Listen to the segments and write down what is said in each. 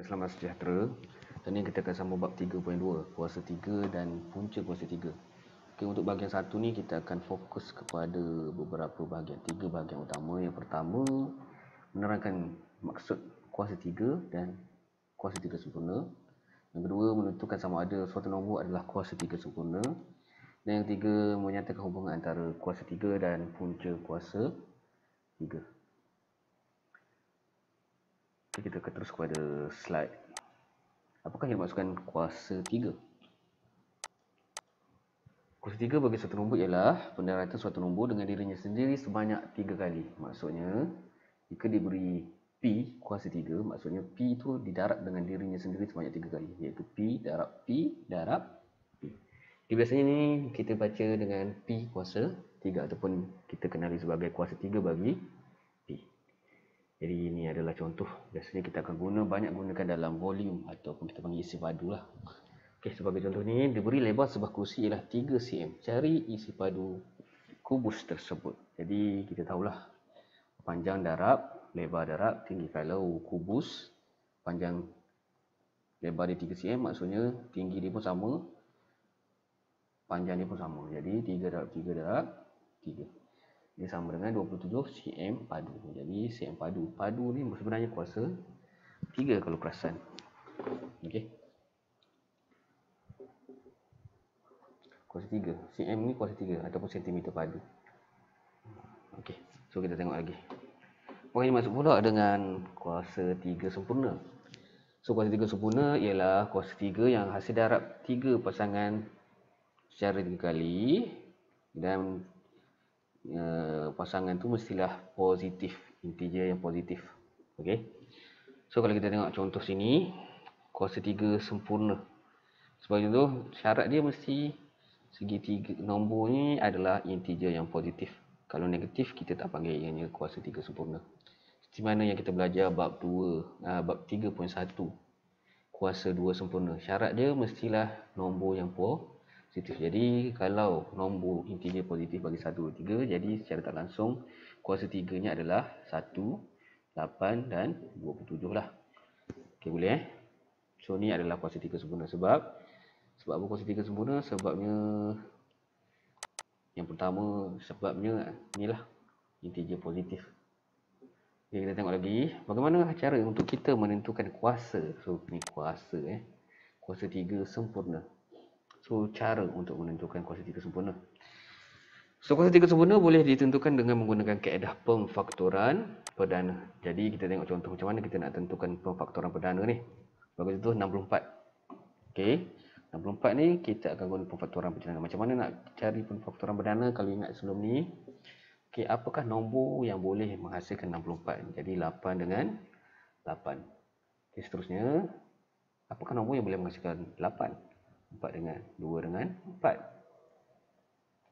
Selamat sejahtera. Dan ni kita akan sambung bab 3.2, kuasa 3 dan punca kuasa 3. Okey, untuk bahagian 1 ni kita akan fokus kepada beberapa bahagian, 3 bahagian utama. Yang pertama, menerangkan maksud kuasa 3 dan kuasa 3 sempurna. Yang kedua, menentukan sama ada suatu nombor adalah kuasa 3 sempurna. Dan yang ketiga, menyatakan hubungan antara kuasa 3 dan punca kuasa 3. Okay, kita akan terus kepada slide. Apakah yang dimaksudkan kuasa 3? Kuasa 3 bagi suatu nombor ialah pendaratan suatu nombor dengan dirinya sendiri sebanyak 3 kali. Maksudnya, jika diberi P kuasa 3, maksudnya P itu didarab dengan dirinya sendiri sebanyak 3 kali. Iaitu P darab P darab P. Jadi biasanya ni kita baca dengan P kuasa 3 ataupun kita kenali sebagai kuasa 3 bagi P. Jadi ini adalah contoh. Biasanya kita akan banyak gunakan dalam volume ataupun kita panggil isi padu lah. Okey, sebagai contoh ni, diberi lebar sebuah kerusi ialah 3 cm. Cari isi padu kubus tersebut. Jadi kita tahulah panjang darab, lebar darab, tinggi. Kalau kubus panjang lebar dia 3 cm, maksudnya tinggi dia pun sama, panjang dia pun sama. Jadi 3 darab 3 darab 3. Dia sama dengan 27 cm padu. Jadi cm padu. Padu ni sebenarnya kuasa 3 kalau perasan. Okey. Kuasa 3. cm ni kuasa 3 ataupun cm padu. Okey. So kita tengok lagi. Apa yang masuk pula dengan kuasa 3 sempurna? So kuasa 3 sempurna ialah kuasa 3 yang hasil darab 3 pasangan secara 3 kali dan pasangan tu mestilah positif, integer yang positif. Okey. So kalau kita tengok contoh sini, kuasa 3 sempurna. Sebagai contoh, syarat dia mesti segi 3 nombor ni adalah integer yang positif. Kalau negatif kita tak panggil ianya kuasa 3 sempurna. Seperti mana yang kita belajar bab 3.1. Kuasa 2 sempurna. Syarat dia mestilah nombor yang positif. Jadi kalau nombor integer positif bagi 1, 2, 3, jadi secara tak langsung kuasa 3 nya adalah 1, 8 dan 27 lah. Okey, boleh So ni adalah kuasa 3 sempurna. Sebab apa kuasa 3 sempurna? Sebabnya yang pertama, sebabnya inilah integer positif. Okay, kita tengok lagi bagaimana cara untuk kita menentukan kuasa. So ni kuasa kuasa 3 sempurna. So, cara untuk menentukan kuasa 3 sempurna. So, kuasa 3 sempurna boleh ditentukan dengan menggunakan kaedah pemfaktoran perdana. Jadi, kita tengok contoh macam mana kita nak tentukan pemfaktoran perdana ni. Bagi contoh 64. Okey, 64 ni kita akan guna pemfaktoran perdana. Macam mana nak cari pemfaktoran perdana kalau ingat sebelum ni? Okey, apakah nombor yang boleh menghasilkan 64? Jadi, 8 dengan 8. Okey, seterusnya, apakah nombor yang boleh menghasilkan 8? 4 dengan 2 dengan 4.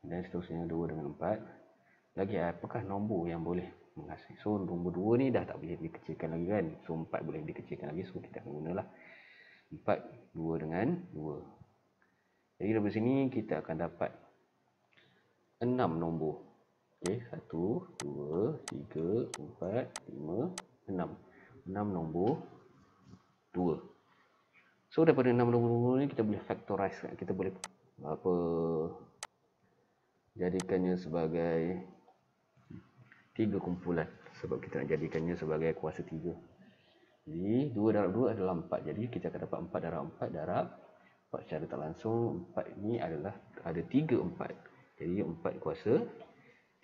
Dan seterusnya 2 dengan 4. Lagi apakah nombor yang boleh menghasilkan? So nombor 2 ni dah tak boleh dikecilkan lagi kan. So 4 boleh dikecilkan lagi. So kita akan gunalah 4, 2 dengan 2. Jadi dari sini kita akan dapat 6 nombor. Okey, 1, 2, 3, 4, 5, 6. 6 nombor 2. So daripada 6 nombor ni kita boleh factorize, kita boleh jadikannya sebagai 3 kumpulan sebab kita nak jadikannya sebagai kuasa 3. Jadi 2 darab 2 adalah 4. Jadi kita akan dapat 4 darab 4 darab 4 secara tak langsung. 4 ni adalah ada 3 4. Jadi 4 kuasa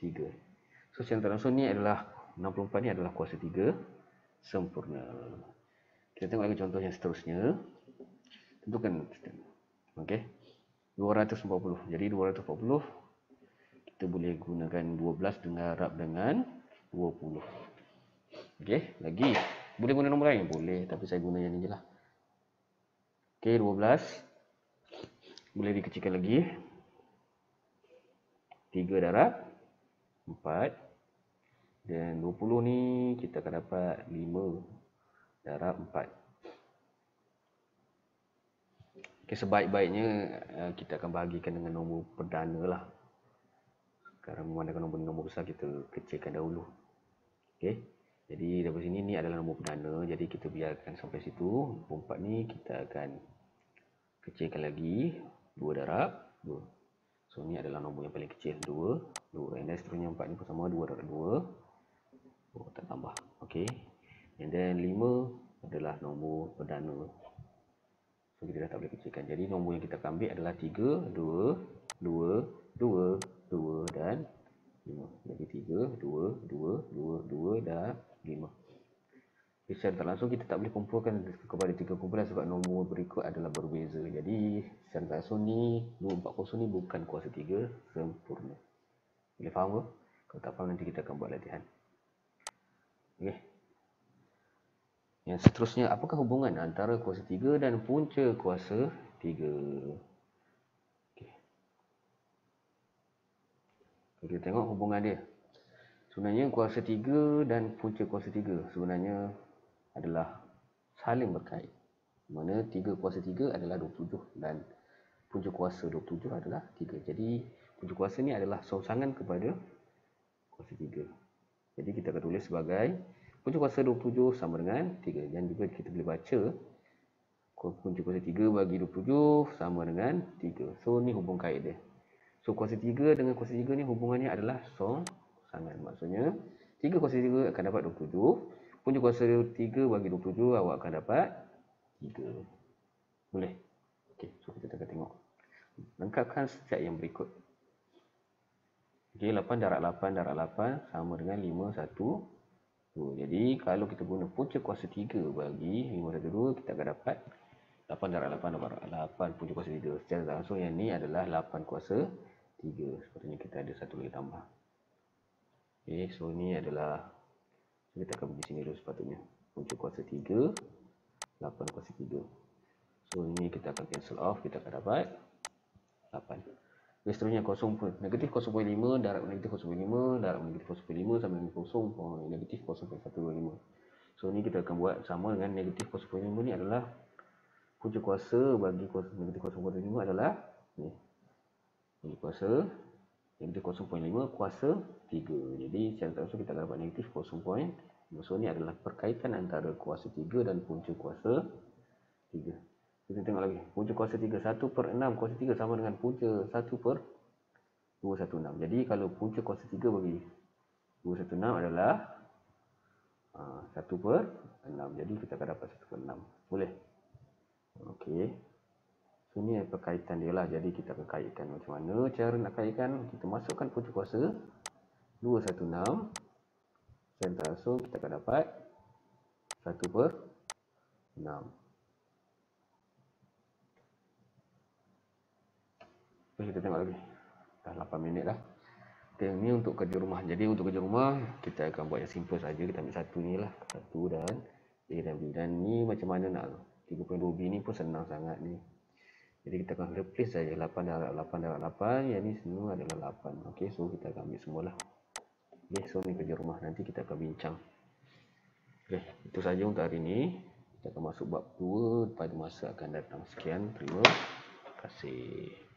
3. So secara tak langsung ni adalah 64 ni adalah kuasa 3 sempurna. Kita tengok lagi contoh yang seterusnya. Tentukan. Okey. 240. Jadi 240 kita boleh gunakan 12 darab dengan 20. Okey, lagi. Boleh guna nombor lain? Boleh, tapi saya guna yang ni jelah. Okey, 12. Boleh dikecilkan lagi. 3 darab 4. Dan 20 ni kita akan dapat 5 darab 4. Okay, sebaik-baiknya kita akan bahagikan dengan nombor perdana lah. Sekarang memandangkan nombor besar, kita kecilkan dahulu. Okay. Jadi dari sini ni adalah nombor perdana, jadi kita biarkan sampai situ. Nombor 4 ni kita akan kecilkan lagi, 2 darab 2. So ni adalah nombor yang paling kecil, 2 2. And then seterusnya 4 ni pun sama, 2 darab 2. Oh, tak tambah. Okey. And then 5 adalah nombor perdana. So kita dah tak boleh kecilkan. Jadi nombor yang kita akan ambil adalah 3 2 2 2 2 dan 5. Jadi 3 2 2 2 2 dan 5. Secara tak langsung kita tak boleh kumpulkan kepada 3 kumpulan sebab nombor berikut adalah berbeza. Jadi secara tak langsung ni 240 ni bukan kuasa 3 sempurna. Boleh faham ke? Kalau tak faham nanti kita akan buat latihan. Okey. Yang seterusnya, apakah hubungan antara kuasa 3 dan punca kuasa 3? Okey. Kita tengok hubungan dia. Sebenarnya kuasa 3 dan punca kuasa 3 sebenarnya adalah saling berkait. Mana 3 kuasa 3 adalah 27 dan punca kuasa 27 adalah 3. Jadi punca kuasa ni adalah songsangan kepada kuasa 3. Jadi kita akan tulis sebagai punca kuasa 27 sama dengan 3. Dan juga kita boleh baca punca kuasa 3 bagi 27 sama dengan 3. So ni hubung kait dia. So kuasa 3 dengan kuasa 3 ni hubungannya adalah songsangan. Maksudnya 3 kuasa 3 akan dapat 27. Punca kuasa 3 bagi 27 awak akan dapat 3. Boleh? Okey, so kita akan tengok. Lengkapkan setiap yang berikut. Okey, 8 darab 8 darab 8 sama dengan 5 1 2. Jadi kalau kita guna punca kuasa 3 bagi 5 1 2, kita akan dapat 8 darab 8 darab 8 punca kuasa 3. Secara langsung yang ni adalah 8 kuasa 3. Sepatutnya kita ada satu lagi tambah. Okey, so ni adalah kita akan pergi sini dulu sepatutnya. Punca kuasa 3 8 kuasa 3. So ini kita akan cancel off, kita akan dapat 8. Okay, seterusnya negatif 0.5 darab negatif 0.5 darab negatif 0.5 sama dengan negatif 0.125. So ini kita akan buat sama dengan negatif 0.5 ni adalah punca kuasa bagi negatif 0.5 adalah ni. Ini kuasa negatif 0.5 kuasa 3. Jadi secara tak langsung kita akan dapat negatif 0.5. So ni adalah perkaitan antara kuasa 3 dan punca kuasa 3. Kita tengok lagi. Punca kuasa 3 1/6 kuasa 3 sama dengan punca 1/216. Jadi kalau punca kuasa 3 bagi 216 adalah 1/6. Jadi kita akan dapat 1/6. Boleh? Okey. So ni perkaitan dia lah. Jadi kita akan kaitkan macam mana cara nak kaitkan. Kita masukkan punca kuasa 216. Dan langsung kita akan dapat 1/6. Kita tengok lagi. Dah 8 minit dah. Ini untuk kerja rumah. Jadi untuk kerja rumah kita akan buat yang simple saja. Kita ambil satu ni lah. 1 dan A dan B. Dan ni macam mana nak 3.2B ni pun senang sangat ni. Jadi kita akan replace saja 8 darab 8 darab 8. Yang ni semua adalah 8. Okey, so kita akan ambil semualah. Okey, so ni kerja rumah. Nanti kita akan bincang. Okey, itu saja untuk hari ini. Kita akan masuk bab 2 pada masa akan datang. Sekian, terima kasih.